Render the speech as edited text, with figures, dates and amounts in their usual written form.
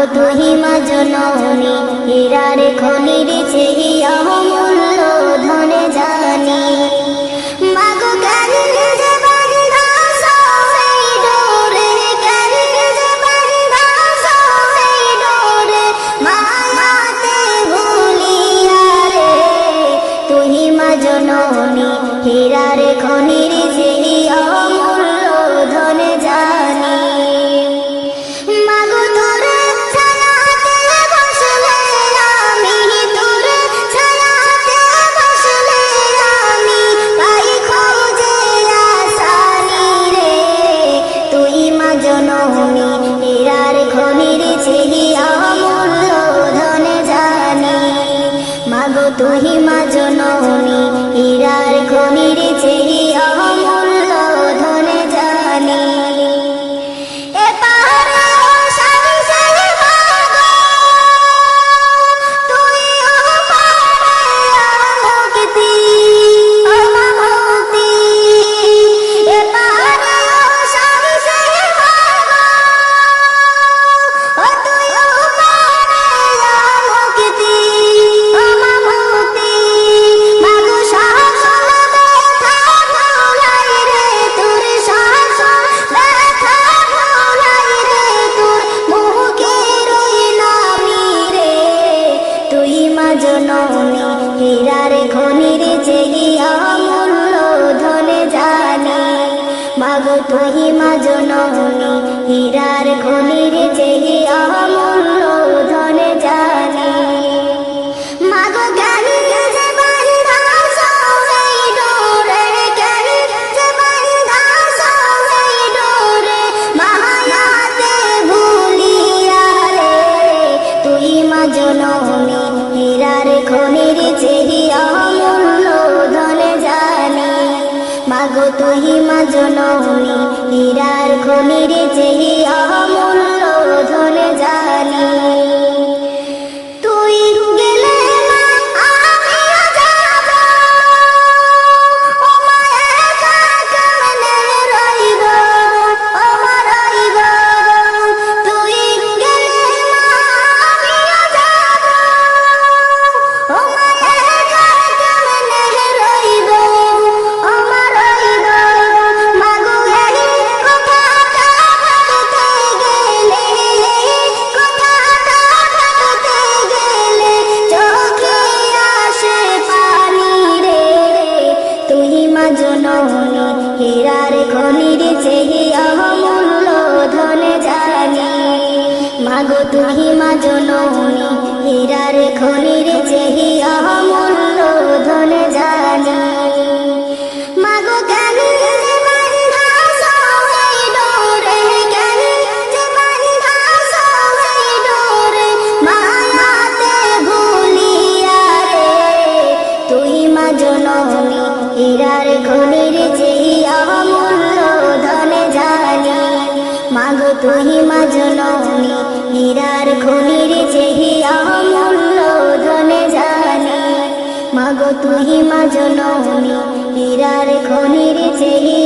মাগো তুহি মা জননী হীরার খনির চেয়ে অমূল্য ধনে জানি মাগো কেন যে বান্ধা সহে ডোরে কেন যে বান্ধা সহে ডোরে মায়াতে ভুলিয়া রে তুহি মা জননী হীরার খনির চেয়ে অমূল্য ধনে জানি মাগো তোর ছায়াতে বসলে আমি তোর ছায়াতে বসলে আমি পাই খোঁজে আসানি রে তুই মা জননী হীরার খনির চেয়ে অমূল্য ধনে জানি মাগো তুই মা জননী হীরার খনির চেয়ে অমূল্য ধনে জানি জননী হীরার খনির চেয়ে অমূল্য ধনে জানি মাগো তুহি মা জননী হীরার খনির চেয়ে অমূল্য ধনে জানি মাগো কেন যে বান্ধা সহে ডোরে কেন যে বান্ধা সহে ডোরে মায়াতে ভুলিয়া রে তুই মা জননী হীরার খনির চেয়ে অমূল্য ধনে জানি মাগো তুহি মা জননী হীরার খনির চেয়ে অমূল্য ধনে জানি তুই গেলে মা আমিও যাব ও মা একা কেমনে রইব ও মা রইব তুই গেলে মা আমিও যাব ও মা একা কেমনে রইব ও মা রইব মাগো এই কথাটা ভাবতে গেলে কথাটা ভাবতে গেলে চোখে আসে পানি রে তুই মা জননী হীরার খনির চেয়ে অমূল্য ধনে জানি মাগো তুই মা জননী হীরার খনির চেয়ে অমূল্য ধনে জানি মাগো কেন যে বান্ধা সহে ডোরে কেন যে বান্ধা সহে ডোরে মায়াতে ভুলিয়া রে তুই মা জননী হীরার খনির চেয়ে অমূল্য ধনে জানি মাগো তুই মা জননী হীরার খনির চেয়ে অমূল্য ধনে জানি মাগো তুই মা জননী হীরার খনির চেয়ে